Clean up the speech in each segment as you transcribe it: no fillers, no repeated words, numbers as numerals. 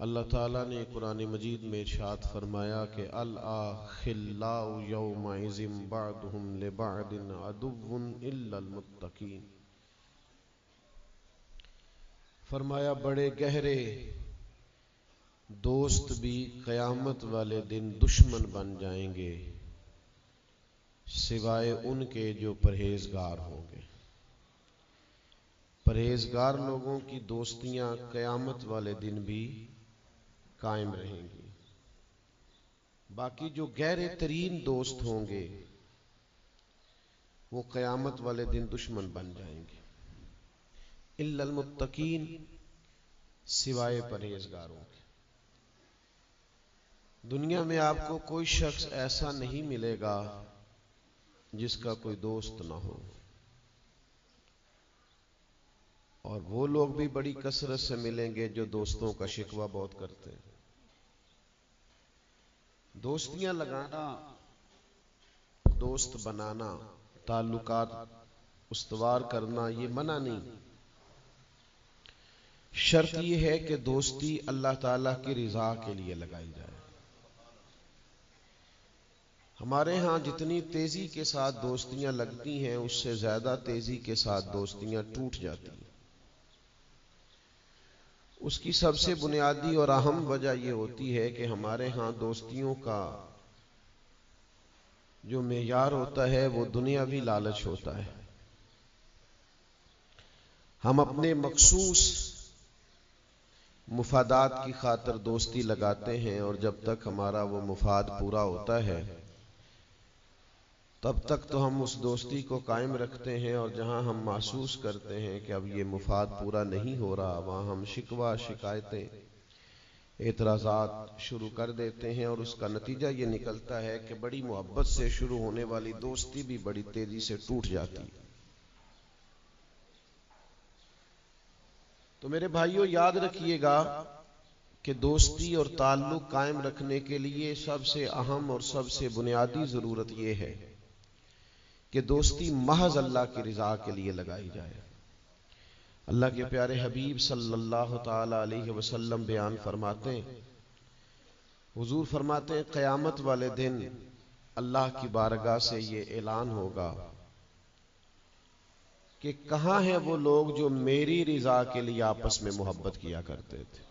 اللہ تعالیٰ نے قرآن مجید میں ارشاد فرمایا کہ الْأَخِلَّاءُ يَوْمَئِذٍ بَعْضُهُمْ لِبَعْضٍ عَدُوٌّ إِلَّا الْمُتَّقِينَ۔ فرمایا بڑے گہرے دوست بھی قیامت والے دن دشمن بن جائیں گے سوائے ان کے جو پرہیزگار ہوں گے۔ پرہیزگار لوگوں کی دوستیاں قیامت والے دن بھی قائم رہیں گی، باقی جو گہرے ترین دوست ہوں گے وہ قیامت والے دن دشمن بن جائیں گے۔ الا المتقین، سوائے پرہیزگاروں کے۔ دنیا میں آپ کو کوئی شخص ایسا نہیں ملے گا جس کا کوئی دوست نہ ہو، اور وہ لوگ بھی بڑی کثرت سے ملیں گے جو دوستوں کا شکوہ بہت کرتے ہیں۔ دوستیاں لگانا، دوست بنانا، تعلقات استوار کرنا یہ منع نہیں، شرط یہ ہے کہ دوستی اللہ تعالیٰ کی رضا کے لیے لگائی جائے۔ ہمارے ہاں جتنی تیزی کے ساتھ دوستیاں لگتی ہیں اس سے زیادہ تیزی کے ساتھ دوستیاں ٹوٹ جاتی ہیں۔ اس کی سب سے بنیادی اور اہم وجہ یہ ہوتی ہے کہ ہمارے ہاں دوستیوں کا جو معیار ہوتا ہے وہ دنیاوی لالچ ہوتا ہے۔ ہم اپنے مخصوص مفادات کی خاطر دوستی لگاتے ہیں، اور جب تک ہمارا وہ مفاد پورا ہوتا ہے تب تک تو ہم اس دوستی کو قائم رکھتے ہیں، اور جہاں ہم محسوس کرتے ہیں کہ اب یہ مفاد پورا نہیں ہو رہا وہاں ہم شکوہ، شکایتیں، اعتراضات شروع کر دیتے ہیں، اور اس کا نتیجہ یہ نکلتا ہے کہ بڑی محبت سے شروع ہونے والی دوستی بھی بڑی تیزی سے ٹوٹ جاتی۔ تو میرے بھائیوں یاد رکھیے گا کہ دوستی اور تعلق قائم رکھنے کے لیے سب سے اہم اور سب سے بنیادی ضرورت یہ ہے کہ دوستی محض اللہ کی رضا کے لیے لگائی جائے۔ اللہ کے پیارے حبیب صلی اللہ تعالی علیہ وسلم بیان فرماتے ہیں، حضور فرماتے ہیں قیامت والے دن اللہ کی بارگاہ سے یہ اعلان ہوگا کہ کہاں ہیں وہ لوگ جو میری رضا کے لیے آپس میں محبت کیا کرتے تھے۔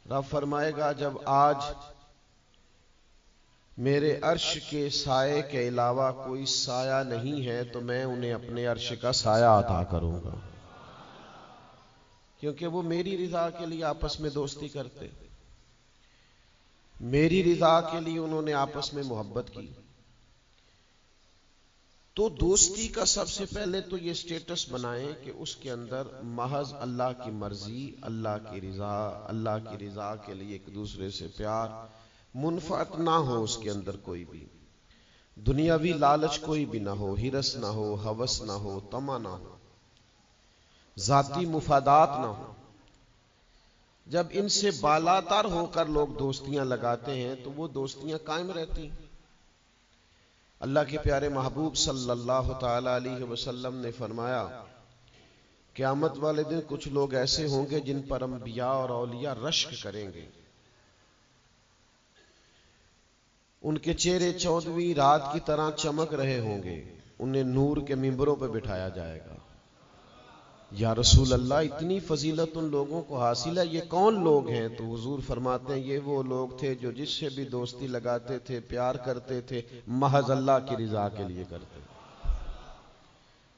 رب فرمائے گا جب آج میرے عرش کے سائے کے علاوہ کوئی سایہ نہیں ہے تو میں انہیں اپنے عرش کا سایہ عطا کروں گا، کیونکہ وہ میری رضا کے لیے آپس میں دوستی کرتے، میری رضا کے لیے انہوں نے آپس میں محبت کی۔ تو دوستی کا سب سے پہلے تو یہ سٹیٹس بنائیں کہ اس کے اندر محض اللہ کی مرضی، اللہ کی رضا، اللہ کی رضا کے لیے ایک دوسرے سے پیار، منفعت نہ ہو اس کے اندر کوئی بھی، دنیاوی لالچ کوئی بھی نہ ہو، ہرس نہ ہو، ہوس نہ ہو، طمع نہ ہو، ذاتی مفادات نہ ہو۔ جب ان سے بالاتر ہو کر لوگ دوستیاں لگاتے ہیں تو وہ دوستیاں قائم رہتی ہیں۔ اللہ کے پیارے محبوب صلی اللہ تعالی علیہ وسلم نے فرمایا قیامت والے دن کچھ لوگ ایسے ہوں گے جن پر انبیاء اور اولیاء رشک کریں گے، ان کے چہرے 14ویں رات کی طرح چمک رہے ہوں گے، انہیں نور کے ممبروں پہ بٹھایا جائے گا۔ یا رسول اللہ اتنی فضیلت ان لوگوں کو حاصل ہے، یہ کون لوگ ہیں؟ تو حضور فرماتے ہیں یہ وہ لوگ تھے جو جس سے بھی دوستی لگاتے تھے، پیار کرتے تھے، محض اللہ کی رضا کے لیے کرتے۔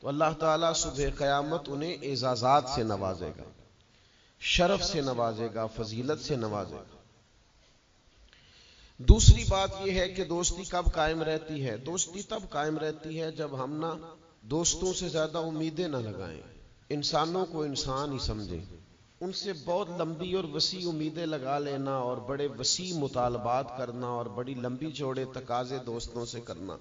تو اللہ تعالیٰ صبح قیامت انہیں اعزازات سے نوازے گا، شرف سے نوازے گا، فضیلت سے نوازے گا۔ دوسری بات یہ ہے کہ دوستی کب قائم رہتی ہے؟ دوستی تب قائم رہتی ہے جب ہم نہ دوستوں سے زیادہ امیدیں نہ لگائیں، انسانوں کو انسان ہی سمجھیں، ان سے بہت لمبی اور وسیع امیدیں لگا لینا اور بڑے وسیع مطالبات کرنا اور بڑی لمبی چوڑے تقاضے دوستوں سے کرنا۔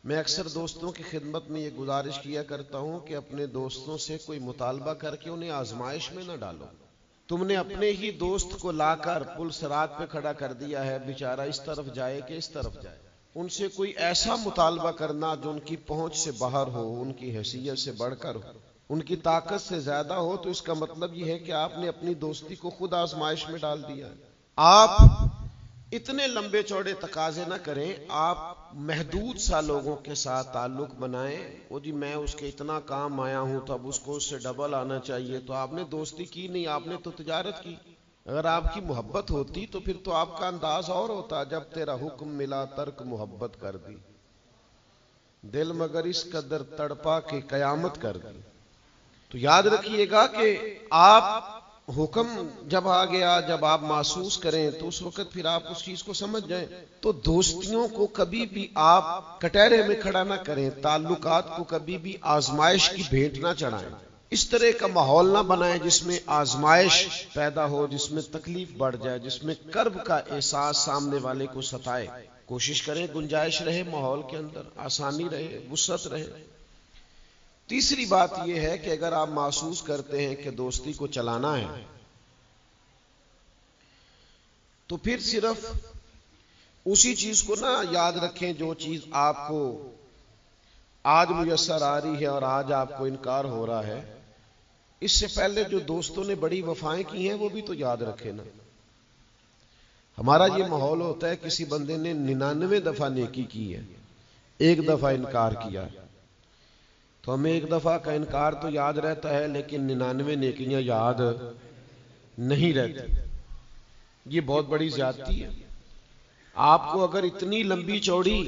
میں اکثر دوستوں کی خدمت میں یہ گزارش کیا کرتا ہوں کہ اپنے دوستوں سے کوئی مطالبہ کر کے انہیں آزمائش میں نہ ڈالو۔ تم نے اپنے ہی دوست کو لا کر پل صراط پہ کھڑا کر دیا ہے، بیچارہ اس طرف جائے کہ اس طرف جائے۔ ان سے کوئی ایسا مطالبہ کرنا جو ان کی پہنچ سے باہر ہو، ان کی حیثیت سے بڑھ کر ہو، ان کی طاقت سے زیادہ ہو تو اس کا مطلب یہ ہے کہ آپ نے اپنی دوستی کو خود آزمائش میں ڈال دیا ہے۔ آپ اتنے لمبے چوڑے تقاضے نہ کریں، آپ محدود سا لوگوں کے ساتھ تعلق بنائیں۔ وہ جی میں اس کے اتنا کام آیا ہوں تو اب اس کو اس سے ڈبل آنا چاہیے، تو آپ نے دوستی کی نہیں، آپ نے تو تجارت کی۔ اگر آپ کی محبت ہوتی تو پھر تو آپ کا انداز اور ہوتا، جب تیرا حکم ملا ترک محبت کر دی، دل مگر اس قدر تڑپا کہ قیامت کر دی۔ تو یاد رکھیے گا کہ آپ حکم جب آ گیا، جب آپ محسوس کریں تو اس وقت پھر آپ اس چیز کو سمجھ جائیں۔ تو دوستیوں کو کبھی بھی آپ کٹہرے میں کھڑا نہ کریں، تعلقات کو کبھی بھی آزمائش کی بھیٹ نہ چڑھائیں۔ اس طرح کا ماحول نہ بنائیں جس میں آزمائش پیدا ہو، جس میں تکلیف بڑھ جائے، جس میں کرب کا احساس سامنے والے کو ستائے۔ کوشش کریں گنجائش رہے ماحول کے اندر، آسانی رہے، وسعت رہے۔ تیسری بات یہ ہے کہ اگر آپ محسوس کرتے ہیں کہ دوستی کو چلانا ہے تو پھر صرف اسی چیز کو نہ یاد رکھیں جو چیز آپ کو آج میسر آ رہی ہے اور آج آپ کو انکار ہو رہا ہے۔ اس سے پہلے جو دوستوں نے بڑی وفائیں کی ہیں وہ بھی تو یاد رکھے نا۔ ہمارا یہ ماحول ہوتا ہے کسی بندے نے 99 دفعہ نیکی کی ہے، ایک دفعہ انکار کیا ہے، تو ہمیں ایک دفعہ کا انکار تو یاد رہتا ہے لیکن 99 نیکیاں یاد نہیں رہتی۔ یہ بہت بڑی زیادتی ہے۔ آپ کو اگر اتنی لمبی چوڑی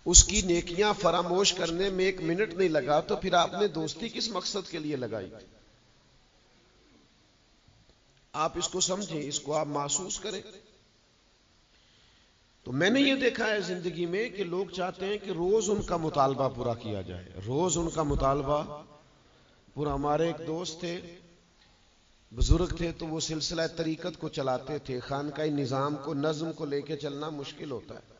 اس کی نیکیاں فراموش کرنے میں 1 منٹ نہیں لگا تو پھر آپ نے دوستی کس مقصد کے لیے لگائی؟ آپ اس کو سمجھیں، اس کو آپ محسوس کریں۔ تو میں نے یہ دیکھا ہے زندگی میں کہ لوگ چاہتے ہیں کہ روز ان کا مطالبہ پورا کیا جائے، روز ان کا مطالبہ پورا۔ ہمارے ایک دوست تھے، بزرگ تھے، تو وہ سلسلہ طریقت کو چلاتے تھے۔ خانقاہ نظام کو، نظم کو لے کے چلنا مشکل ہوتا ہے۔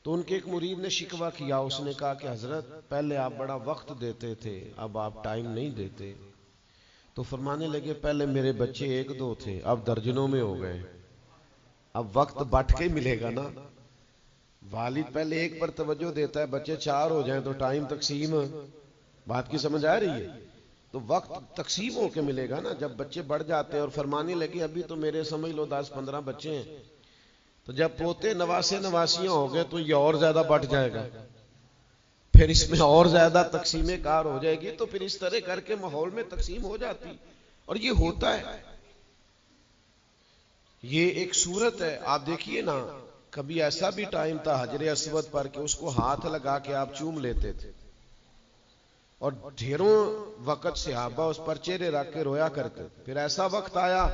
تو ان کے ایک مرید نے شکوہ کیا، اس نے کہا کہ حضرت پہلے آپ بڑا وقت دیتے تھے، اب آپ ٹائم نہیں دیتے۔ تو فرمانے لگے پہلے میرے بچے 1-2 تھے، اب درجنوں میں ہو گئے، اب وقت بٹ کے ملے گا نا۔ والد پہلے ایک پر توجہ دیتا ہے، بچے 4 ہو جائیں تو ٹائم تقسیم، بات کی سمجھ آ رہی ہے؟ تو وقت تقسیم ہو کے ملے گا نا جب بچے بڑھ جاتے ہیں۔ اور فرمانے لگے ابھی تو میرے سمجھ لو 10-15 بچے ہیں، تو جب پوتے نواسے نواسیاں ہو گئے تو یہ اور زیادہ بٹ جائے گا، پھر اس میں اور زیادہ تقسیم کار ہو جائے گی۔ تو پھر اس طرح کر کے ماحول میں تقسیم ہو جاتی، اور یہ ہوتا ہے۔ یہ ایک صورت ہے، آپ دیکھیے نا، کبھی ایسا بھی ٹائم تھا حجر اسود پر کہ اس کو ہاتھ لگا کے آپ چوم لیتے تھے، اور ڈھیروں وقت صحابہ اس پر چہرے رکھ کے رویا کرتے۔ پھر ایسا وقت آیا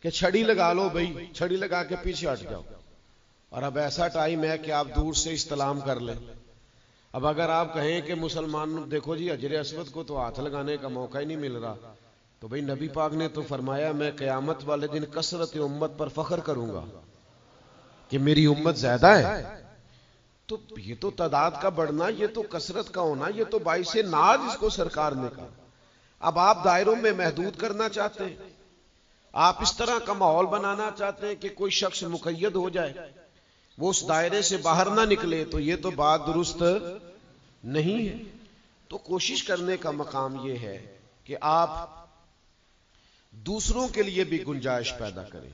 کہ چھڑی لگا لو بھائی، چھڑی لگا کے پیچھے ہٹ جاؤ، اور اب ایسا ٹائم ہے کہ آپ دور سے استلام کر لیں۔ اب اگر آپ کہیں کہ مسلمان دیکھو جی حجر اسود کو تو ہاتھ لگانے کا موقع ہی نہیں مل رہا، تو بھئی نبی پاک نے تو فرمایا میں قیامت والے دن کثرت امت پر فخر کروں گا کہ میری امت زیادہ ہے۔ تو یہ تو تعداد کا بڑھنا، یہ تو کثرت کا ہونا، یہ تو باعث ناز اس کو سرکار نے کہا۔ اب آپ دائروں میں محدود کرنا چاہتے ہیں، آپ اس طرح کا ماحول بنانا چاہتے ہیں کہ کوئی شخص مقید ہو جائے، وہ اس دائرے سے باہر نہ نکلے، تو یہ تو بات درست نہیں ہے۔ تو کوشش کرنے کا مقام یہ ہے کہ آپ دوسروں کے لیے بھی گنجائش پیدا کریں،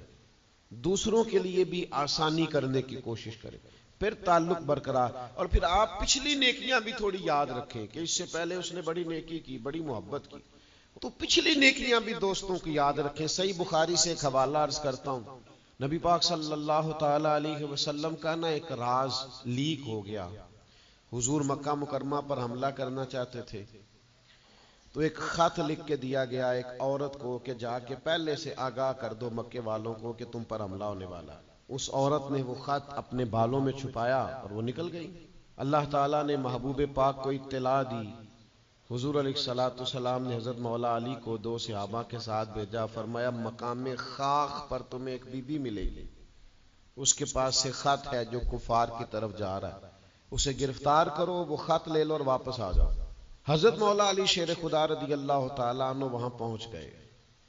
دوسروں کے لیے بھی آسانی کرنے کی کوشش کریں، پھر تعلق برقرار۔ اور پھر آپ پچھلی نیکیاں بھی تھوڑی یاد رکھیں کہ اس سے پہلے اس نے بڑی نیکی کی، بڑی محبت کی، تو پچھلی نیکیاں بھی دوستوں کی یاد رکھیں۔ صحیح بخاری سے ایک حوالہ عرض کرتا ہوں، نبی پاک صلی اللہ تعالی علیہ وسلم کا نا ایک راز لیک ہو گیا۔ حضور مکہ مکرمہ پر حملہ کرنا چاہتے تھے، تو ایک خط لکھ کے دیا گیا ایک عورت کو کہ جا کے پہلے سے آگاہ کر دو مکے والوں کو کہ تم پر حملہ ہونے والا۔ اس عورت نے وہ خط اپنے بالوں میں چھپایا اور وہ نکل گئی۔ اللہ تعالیٰ نے محبوب پاک کو اطلاع دی، حضور علیہ الصلوۃ والسلام نے حضرت مولا علی کو 2 صحابہ کے ساتھ بھیجا، فرمایا مقام خاک پر تمہیں ایک بی بی ملے گی، اس کے پاس سے خط ہے جو کفار کی طرف جا رہا ہے، اسے گرفتار کرو، وہ خط لے لو اور واپس آ جاؤ۔ حضرت مولا علی شیر خدا رضی اللہ تعالیٰ عنہ وہاں پہنچ گئے،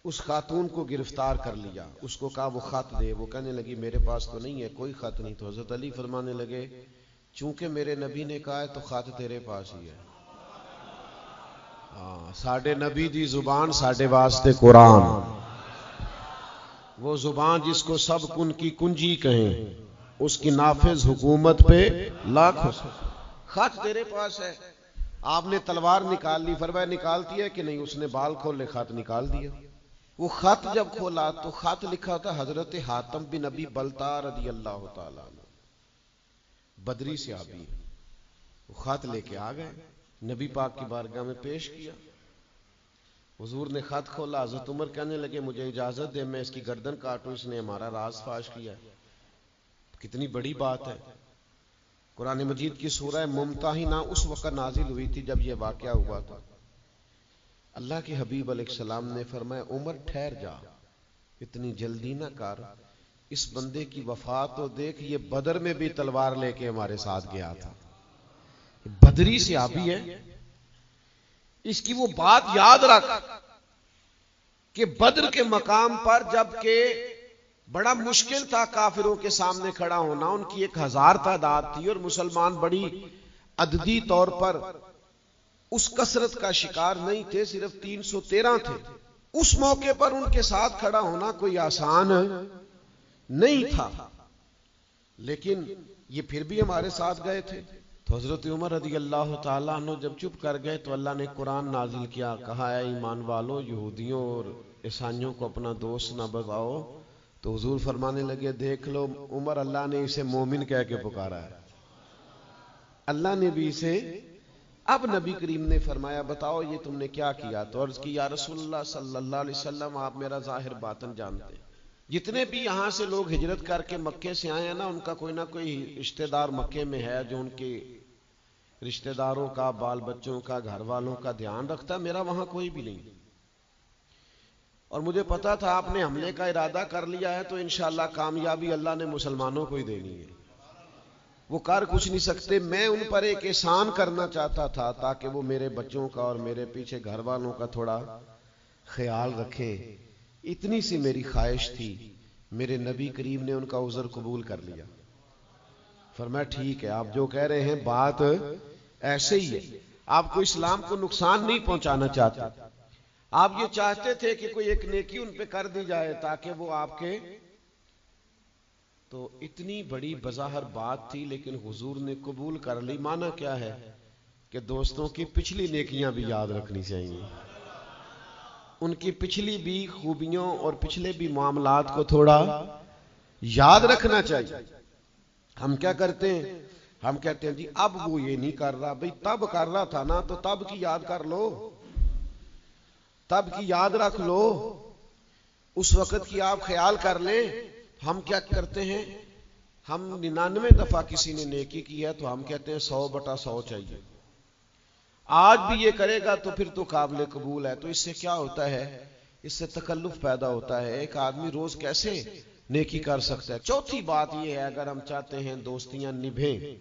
اس خاتون کو گرفتار کر لیا، اس کو کہا وہ خط دے، وہ کہنے لگی میرے پاس تو نہیں ہے، کوئی خط نہیں۔ تو حضرت علی فرمانے لگے چونکہ میرے نبی نے کہا ہے تو خط تیرے پاس ہی ہے۔ ساڈے نبی دی زبان ساڈے واسطے قرآن، وہ زبان جس کو سب کن کی کنجی کہیں، اس کی نافذ حکومت پہ لاکھ. خط تیرے پاس ہے، آپ نے تلوار نکال لی، فرمایا نکالتی ہے کہ نہیں؟ اس نے بال کھولے، خط نکال دیا. وہ خط جب کھولا تو خط لکھا تھا حضرت حاتم بن نبی بلتا رضی اللہ تعالیٰ عنہ، بدری صحابی. وہ خط لے کے آ گئے، نبی پاک کی بارگاہ میں پیش کیا. حضور نے خط کھولا، حضرت عمر کہنے لگے مجھے اجازت دے میں اس کی گردن کاٹوں، اس نے ہمارا راز فاش کیا ہے. کتنی بڑی بات ہے. قرآن مجید کی سورہ ممتحنہ اس وقت نازل ہوئی تھی جب یہ واقعہ ہوا تھا. اللہ کے حبیب علیہ السلام نے فرمایا عمر ٹھہر جا، اتنی جلدی نہ کر، اس بندے کی وفات تو دیکھ، یہ بدر میں بھی تلوار لے کے ہمارے ساتھ گیا تھا، بدری صحابی ہے. اس کی وہ بات یاد رکھ کہ بدر کے مقام پر جب کہ بڑا مشکل تھا کافروں کے سامنے کھڑا ہونا، ان کی 1000 تعداد تھی اور مسلمان بڑی عددی طور پر اس کثرت کا شکار نہیں تھے، صرف 313 تھے. اس موقع پر ان کے ساتھ کھڑا ہونا کوئی آسان نہیں تھا، لیکن یہ پھر بھی ہمارے ساتھ گئے تھے. تو حضرت عمر رضی اللہ تعالیٰ عنہ جب چپ کر گئے تو اللہ نے قرآن نازل کیا، کہا اے ایمان والو یہودیوں اور عیسائیوں کو اپنا دوست نہ بتاؤ. تو حضور فرمانے لگے دیکھ لو عمر، اللہ نے اسے مومن کہہ کے پکارا ہے، اللہ نے بھی اسے. اب نبی کریم نے فرمایا بتاؤ یہ تم نے کیا کیا؟ تو عرض کی یا رسول اللہ صلی اللہ علیہ وسلم آپ میرا ظاہر باطن جانتے ہیں. جتنے بھی یہاں سے لوگ ہجرت کر کے مکے سے آئے ہیں نا، ان کا کوئی نہ کوئی رشتہ دار مکے میں ہے جو ان کے رشتہ داروں کا، بال بچوں کا، گھر والوں کا دھیان رکھتا ہے. میرا وہاں کوئی بھی نہیں، اور مجھے پتا تھا آپ نے حملے کا ارادہ کر لیا ہے تو انشاءاللہ کامیابی اللہ نے مسلمانوں کو ہی دینی ہے، وہ کر کچھ نہیں سکتے. میں ان پر ایک احسان کرنا چاہتا تھا تاکہ وہ میرے بچوں کا اور میرے پیچھے گھر والوں کا تھوڑا خیال رکھیں، اتنی سی میری خواہش تھی. میرے نبی کریم نے ان کا عذر قبول کر لیا. فرمایا ٹھیک ہے، آپ جو کہہ رہے ہیں بات ایسے ہی ہے، آپ کو اسلام کو نقصان نہیں پہنچانا چاہتے، آپ یہ چاہتے تھے کہ کوئی ایک نیکی ان پہ کر دی جائے تاکہ وہ آپ کے. تو اتنی بڑی بظاہر بات تھی لیکن حضور نے قبول کر لی. معنی کیا ہے کہ دوستوں کی پچھلی نیکیاں بھی یاد رکھنی چاہیے، ان کی پچھلی بھی خوبیوں اور پچھلے بھی معاملات کو تھوڑا یاد رکھنا چاہیے. ہم کیا کرتے ہیں؟ ہم کہتے ہیں جی اب وہ یہ نہیں کر رہا، بھئی تب کر رہا تھا نا، تو تب کی یاد کر لو، تب کی یاد رکھ لو، اس وقت کی آپ خیال کر لیں. ہم کیا کرتے ہیں؟ ہم 99 دفعہ کسی نے نیکی کی ہے تو ہم کہتے ہیں 100/100 چاہیے، آج بھی یہ کرے گا تو پھر تو قابل قبول ہے. تو اس سے کیا ہوتا ہے؟ اس سے تکلف پیدا ہوتا ہے. ایک آدمی روز کیسے نیکی کر سکتا ہے؟ چوتھی بات یہ ہے اگر ہم چاہتے ہیں دوستیاں نبھیں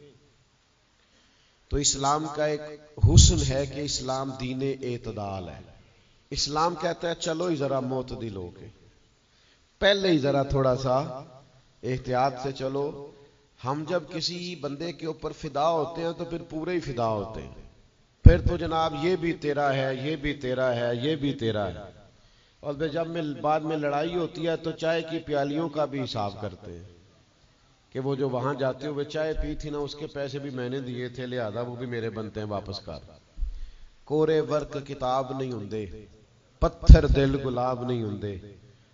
تو اسلام کا ایک حسن ہے کہ اسلام دین اعتدال ہے. اسلام کہتا ہے چلو ہی ذرا معتدل ہو کے، پہلے ہی ذرا تھوڑا سا احتیاط سے چلو. ہم جب کسی بندے کے اوپر فدا ہوتے ہیں تو پھر پورے ہی فدا ہوتے ہیں، پھر تو جناب یہ بھی تیرا ہے، یہ بھی تیرا ہے، یہ بھی تیرا ہے. اور جب بعد میں لڑائی ہوتی ہے تو چائے کی پیالیوں کا بھی حساب کرتے ہیں کہ وہ جو وہاں جاتے ہوئے چائے پی تھی نا، اس کے پیسے بھی میں نے دیے تھے، لہذا وہ بھی میرے بنتے ہیں، واپس کر. کورے ورک کتاب نہیں ہوندے، پتھر دل گلاب نہیں ہوندے،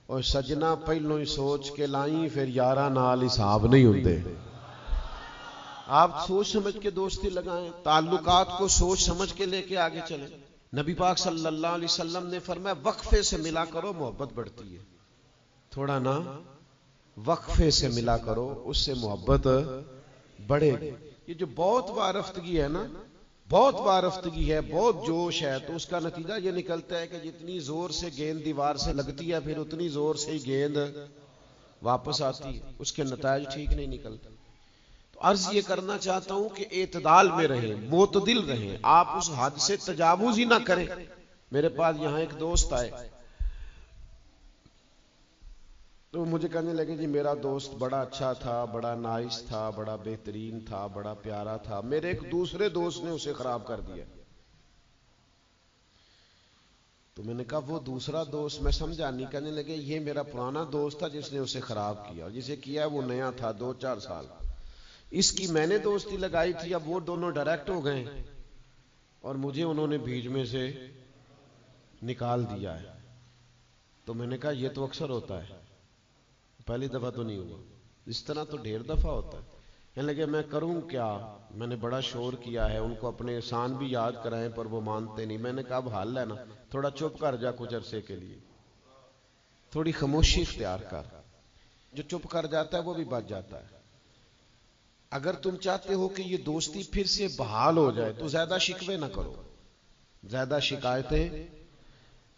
اور سجنا پہلوں ہی سوچ کے لائیں پھر یارہ نال حساب نہیں ہوندے. آپ سوچ سمجھ کے دوستی لگائیں، تعلقات کو سوچ سمجھ کے لے کے آگے چلیں. نبی پاک صلی اللہ علیہ وسلم نے فرمایا وقفے سے ملا کرو محبت بڑھتی ہے، تھوڑا نا وقفے سے ملا کرو، اس سے محبت بڑھے گی. یہ جو بہت وارفتگی ہے نا، بہت وارفتگی ہے، بہت جوش ہے، تو اس کا نتیجہ یہ نکلتا ہے کہ جتنی زور سے گیند دیوار سے لگتی ہے پھر اتنی زور سے ہی گیند واپس آتی ہے، اس کے نتائج ٹھیک نہیں نکلتے. تو عرض یہ کرنا چاہتا ہوں کہ اعتدال میں رہیں، معتدل رہیں، آپ اس حد سے تجاوز ہی نہ کریں. میرے پاس یہاں ایک دوست آئے تو مجھے کہنے لگے جی میرا دوست بڑا اچھا تھا، بڑا نائس تھا، بڑا بہترین تھا، بڑا پیارا تھا، میرے ایک دوسرے دوست نے اسے خراب کر دیا. تو میں نے کہا وہ دوسرا دوست، میں سمجھا نہیں. کہنے لگے یہ میرا پرانا دوست تھا جس نے اسے خراب کیا، اور جسے کیا وہ نیا تھا 2-4 سال. اس کی میں نے دوستی لگائی تھی، اب وہ دونوں ڈائریکٹ ہو گئے اور مجھے انہوں نے بیچ میں سے نکال دیا ہے. تو میں نے کہا یہ تو اکثر ہوتا ہے، پہلی دفعہ تو نہیں ہوا، اس طرح تو ڈھیر دفعہ ہوتا ہے. کہنے لگے میں کروں کیا، میں نے بڑا شور کیا ہے، ان کو اپنے احسان بھی یاد کرائیں پر وہ مانتے نہیں. میں نے کہا اب حل ہے نا، تھوڑا چپ کر جا کچھ عرصے کے لیے، تھوڑی خاموشی اختیار کر. جو چپ کر جاتا ہے وہ بھی بچ جاتا ہے. اگر تم چاہتے ہو کہ یہ دوستی پھر سے بحال ہو جائے تو زیادہ شکوے نہ کرو، زیادہ شکایتیں.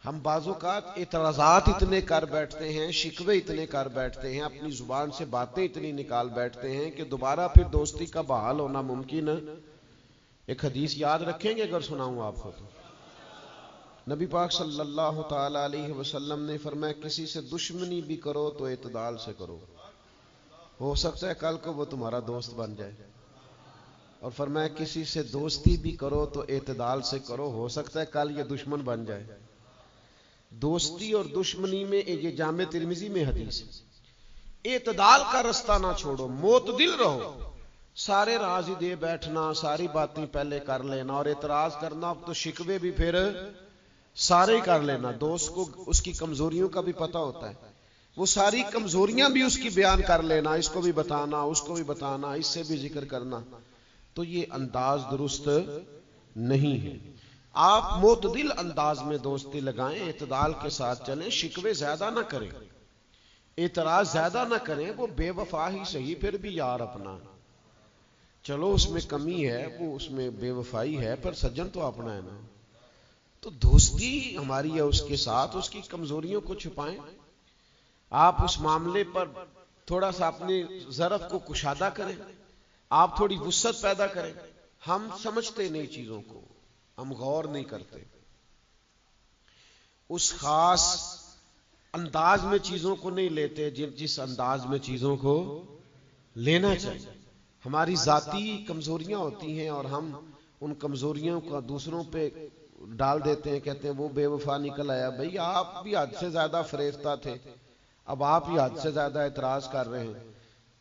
ہم بعض اوقات اعتراضات اتنے کر بیٹھتے ہیں، شکوے اتنے کر بیٹھتے ہیں، اپنی زبان سے باتیں اتنی نکال بیٹھتے ہیں کہ دوبارہ پھر دوستی کا بحال ہونا ممکن ہے. ایک حدیث یاد رکھیں گے اگر سناؤں آپ کو تو؟ نبی پاک صلی اللہ تعالی علیہ وسلم نے فرمایا کسی سے دشمنی بھی کرو تو اعتدال سے کرو، ہو سکتا ہے کل کو وہ تمہارا دوست بن جائے. اور فرمایا کسی سے دوستی بھی کرو تو اعتدال سے کرو، ہو سکتا ہے کل یہ دشمن بن جائے. دوستی اور دشمنی میں یہ جامع ترمذی میں حدیث ہے. اعتدال کا رستہ نہ چھوڑو، معتدل رہو. سارے راز ہی دے بیٹھنا، ساری باتیں پہلے کر لینا اور اعتراض کرنا، اب تو شکوے بھی پھر سارے کر لینا. دوست کو اس کی کمزوریوں کا بھی پتہ ہوتا ہے، وہ ساری کمزوریاں بھی اس کی بیان کر لینا، اس کو بھی بتانا، اس کو بھی بتانا، اس سے بھی ذکر کرنا. تو یہ انداز درست نہیں ہے. آپ معتدل انداز میں دوستی لگائیں، اعتدال کے ساتھ چلیں، شکوے زیادہ نہ کریں، اعتراض زیادہ نہ کریں. وہ بے وفا ہی صحیح پھر بھی یار اپنا، چلو اس میں کمی ہے، وہ اس میں بے وفائی ہے، پر سجن تو اپنا ہے نا. تو دوستی ہماری ہے اس کے ساتھ، اس کی کمزوریوں کو چھپائیں. آپ اس معاملے پر تھوڑا سا اپنے ظرف کو کشادہ کریں، آپ تھوڑی وسعت پیدا کریں. ہم سمجھتے نہیں چیزوں کو، ہم غور نہیں کرتے، اس خاص انداز میں چیزوں کو نہیں لیتے جس انداز میں چیزوں کو لینا چاہیے. ہماری ذاتی کمزوریاں ہوتی ہیں اور ہم ان کمزوریوں کو دوسروں پہ ڈال دیتے ہیں، کہتے ہیں وہ بے وفا نکل آیا. بھئی آپ بھی حد سے زیادہ فریفتہ تھے، اب آپ ہی حد سے زیادہ اعتراض کر رہے ہیں.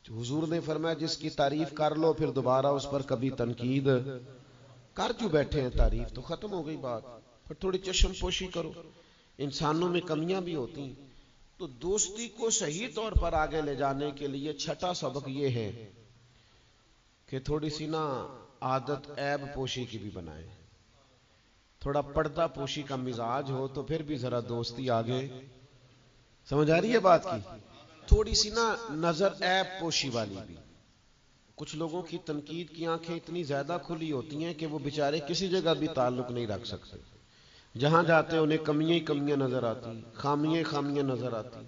حضور نے فرمایا جس کی تعریف کر لو پھر دوبارہ اس پر کبھی تنقید کر جو بیٹھے ہیں، تعریف تو ختم ہو گئی بات. پھر تھوڑی چشم پوشی کرو، انسانوں میں کمیاں بھی ہوتی ہیں. تو دوستی کو صحیح طور پر آگے لے جانے کے لیے چھٹا سبق یہ ہے کہ تھوڑی سی نا عادت عیب پوشی کی بھی بنائیں. تھوڑا پردہ پوشی کا مزاج ہو تو پھر بھی ذرا دوستی آگے. سمجھ آ رہی ہے بات کی؟ تھوڑی سی نا نظر عیب پوشی والی بھی. کچھ لوگوں کی تنقید کی آنکھیں اتنی زیادہ کھلی ہوتی ہیں کہ وہ بیچارے کسی جگہ بھی تعلق نہیں رکھ سکتے، جہاں جاتے انہیں کمیاں ہی کمیاں نظر آتی، خامیاں خامیاں نظر آتی.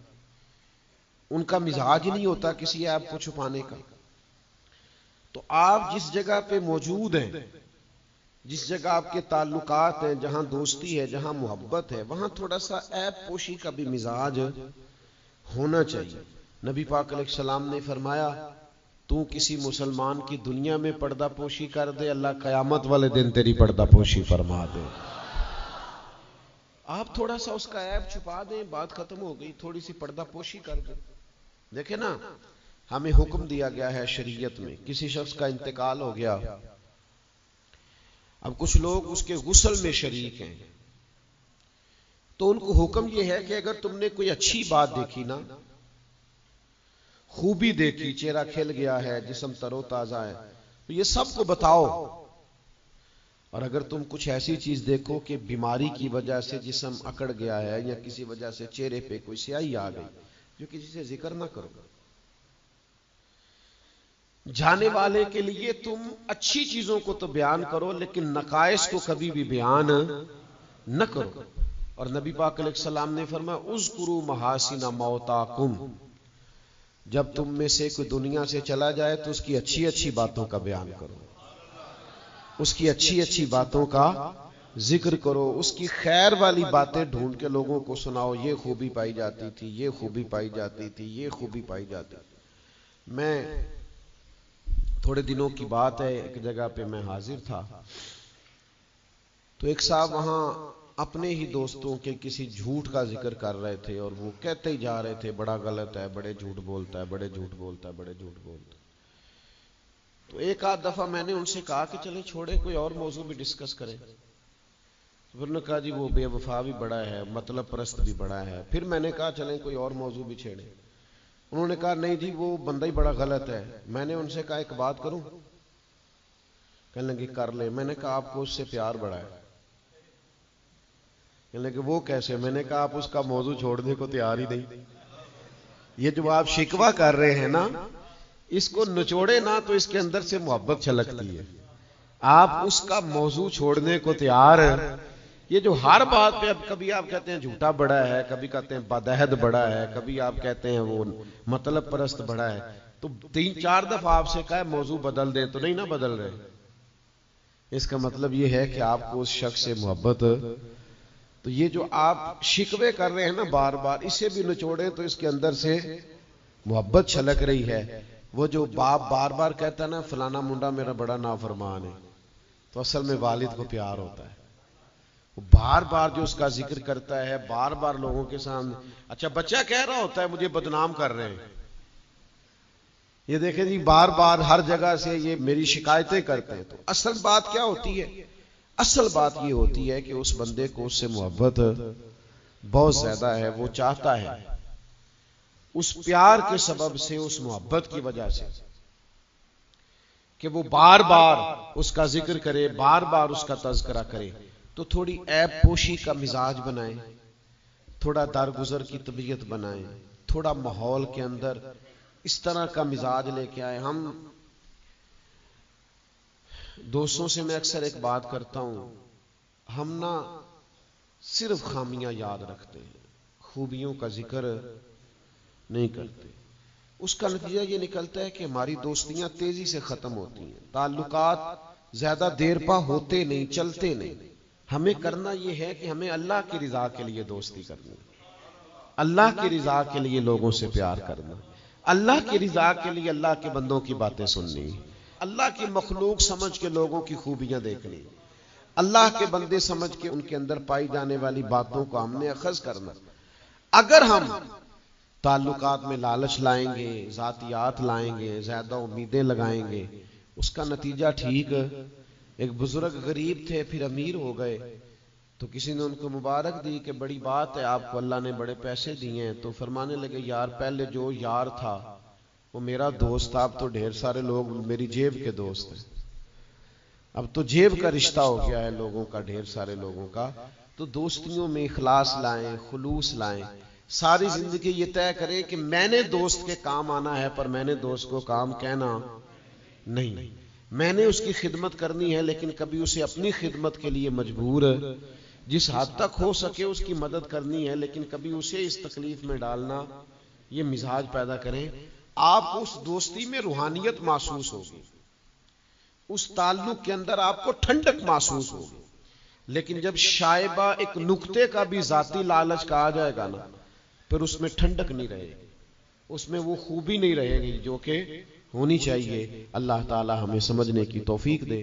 ان کا مزاج ہی نہیں ہوتا کسی عیب کو چھپانے کا. تو آپ جس جگہ پہ موجود ہیں، جس جگہ آپ کے تعلقات ہیں، جہاں دوستی ہے، جہاں محبت ہے، وہاں تھوڑا سا عیب پوشی کا بھی مزاج ہونا چاہیے. نبی پاک علیہ السلام نے فرمایا تو کسی مسلمان کی دنیا میں پردہ پوشی کر دے، اللہ قیامت والے دن تیری پردہ پوشی فرما دے. آپ تھوڑا سا اس کا عیب چھپا دیں، بات ختم ہو گئی. تھوڑی سی پردہ پوشی کر دیں. دیکھیں نا، ہمیں حکم دیا گیا ہے شریعت میں، کسی شخص کا انتقال ہو گیا، اب کچھ لوگ اس کے غسل میں شریک ہیں، تو ان کو حکم یہ ہے کہ اگر تم نے کوئی اچھی بات دیکھی نا، خوبی دیکھی، چہرہ کھل گیا ہے، جسم تر و تازہ ہے، تو یہ سب کو بتاؤ. اور اگر تم کچھ ایسی چیز دیکھو کہ بیماری کی وجہ سے جسم اکڑ گیا ہے یا کسی وجہ سے چہرے پہ کوئی سیاہی آ گئی، جو کسی سے ذکر نہ کرو. جانے والے کے لیے تم اچھی چیزوں کو تو بیان کرو لیکن نقائص کو کبھی بھی بیان نہ کرو. اور نبی پاک علیہ السلام نے فرمایا اذکروا محاسن موتاکم، جب تم میں سے کوئی دنیا سے چلا جائے تو اس کی اچھی اچھی باتوں کا بیان کرو، اس کی اچھی اچھی باتوں کا ذکر کرو، اس کی خیر والی باتیں ڈھونڈ کے لوگوں کو سناؤ. یہ خوبی پائی جاتی تھی، یہ خوبی پائی جاتی تھی، یہ خوبی پائی جاتی تھی. میں تھوڑے دنوں کی بات ہے، ایک جگہ پہ میں حاضر تھا، تو ایک صاحب وہاں اپنے ہی دوستوں کے کسی جھوٹ کا ذکر کر رہے تھے اور وہ کہتے ہی جا رہے تھے بڑا غلط ہے، بڑے جھوٹ بولتا ہے، بڑے جھوٹ بولتا ہے، بڑے جھوٹ بولتا ہے۔ تو ایک آدھ دفعہ میں نے ان سے کہا کہ چلیں چھوڑے، کوئی اور موضوع بھی ڈسکس کریں۔ پھر نے کہا جی وہ بے وفا بھی بڑا ہے، مطلب پرست بھی بڑا ہے۔ پھر میں نے کہا چلیں کوئی اور موضوع بھی چھیڑیں۔ انہوں نے کہا نہیں جی وہ بندہ ہی بڑا غلط ہے۔ میں نے ان سے کہا ایک بات کروں؟ کہنے لگے کر لے۔ میں نے کہا آپ کو اس سے پیار بڑا ہے۔ کہنے لگے وہ کیسے؟ میں نے کہا آپ اس کا موضوع چھوڑنے کو تیار ہی نہیں۔ یہ جو آپ شکوہ کر رہے ہیں نا، اس کو نچوڑے نا تو اس کے اندر سے محبت چھلکتی ہے۔ آپ اس کا موضوع چھوڑنے کو تیار ہیں۔ یہ جو ہر بات پہ اب کبھی آپ کہتے ہیں جھوٹا بڑا ہے، کبھی کہتے ہیں بدعہد بڑا ہے، کبھی آپ کہتے ہیں وہ مطلب پرست بڑا ہے، تو 3-4 دفعہ آپ سے کہا موضوع بدل دیں تو نہیں نہ بدل رہے۔ اس کا مطلب یہ ہے کہ آپ کو اس شخص سے محبت۔ تو یہ جو آپ شکوے کر رہے ہیں نا بار بار، اسے بھی نچوڑیں تو اس کے اندر سے محبت چھلک رہی ہے۔ وہ جو باپ بار بار کہتا ہے نا فلانا منڈا میرا بڑا نافرمان ہے، تو اصل میں والد کو پیار ہوتا ہے۔ وہ بار بار جو اس کا ذکر کرتا ہے، بار بار لوگوں کے سامنے، اچھا بچہ کہہ رہا ہوتا ہے مجھے بدنام کر رہے ہیں، یہ دیکھیں جی بار بار ہر جگہ سے یہ میری شکایتیں کرتے ہیں۔ تو اصل بات کیا ہوتی ہے؟ اصل بات یہ ہوتی ہے کہ اس بندے کو اس سے محبت بہت زیادہ ہے، وہ چاہتا ہے اس پیار کے سبب سے، اس محبت کی وجہ سے کہ وہ بار بار اس کا ذکر کرے، بار بار اس کا تذکرہ کرے، تو تھوڑی عیب پوشی کا مزاج بنائیں، تھوڑا درگزر کی طبیعت بنائیں، تھوڑا ماحول کے اندر اس طرح کا مزاج لے کے آئے۔ ہم دوستوں سے میں اکثر ایک بات کرتا ہوں، ہم نہ صرف خامیاں یاد رکھتے ہیں، خوبیوں کا ذکر نہیں کرتے۔ اس کا نتیجہ یہ نکلتا ہے کہ ہماری دوستیاں تیزی سے ختم ہوتی ہیں، تعلقات زیادہ دیر پا ہوتے نہیں، چلتے نہیں۔ ہمیں کرنا یہ ہے کہ ہمیں اللہ کی رضا کے لیے دوستی کرنی، اللہ کی رضا کے لیے لوگوں سے پیار کرنا، اللہ کی رضا کے لیے اللہ کے بندوں کی باتیں سننی، اللہ کی مخلوق سمجھ کے لوگوں کی خوبیاں دیکھنی، اللہ کے بندے سمجھ کے ان کے اندر پائی جانے والی باتوں کو ہم نے اخذ کرنا۔ اگر ہم تعلقات میں لالچ لائیں گے، ذاتیات لائیں گے، زیادہ امیدیں لگائیں گے، اس کا نتیجہ ٹھیک۔ ایک بزرگ غریب تھے پھر امیر ہو گئے، تو کسی نے ان کو مبارک دی کہ بڑی بات ہے آپ کو اللہ نے بڑے پیسے دیے ہیں، تو فرمانے لگے یار پہلے جو یار تھا وہ میرا دوست تھا، اب تو ڈھیر سارے لوگ میری جیب کے دوست ہیں، اب تو جیب کا رشتہ ہو گیا ہے لوگوں کا، ڈھیر سارے لوگوں کا۔ تو دوستیوں میں اخلاص لائیں، خلوص لائیں، ساری زندگی یہ طے کریں کہ میں نے دوست کے کام آنا ہے، پر میں نے دوست کو کام کہنا نہیں، میں نے اس کی خدمت کرنی ہے لیکن کبھی اسے اپنی خدمت کے لیے مجبور، جس حد تک ہو سکے اس کی مدد کرنی ہے لیکن کبھی اسے اس تکلیف میں ڈالنا، یہ مزاج پیدا کریں۔ آپ کو اس دوستی میں روحانیت محسوس ہوگی، اس تعلق کے اندر آپ کو ٹھنڈک محسوس ہوگی، لیکن جب شائبہ ایک نقطے کا بھی ذاتی لالچ کا آ جائے گا نا، پھر اس میں ٹھنڈک نہیں رہے گی، اس میں وہ خوبی نہیں رہے گی جو کہ ہونی چاہیے۔ اللہ تعالی ہمیں سمجھنے کی توفیق دے۔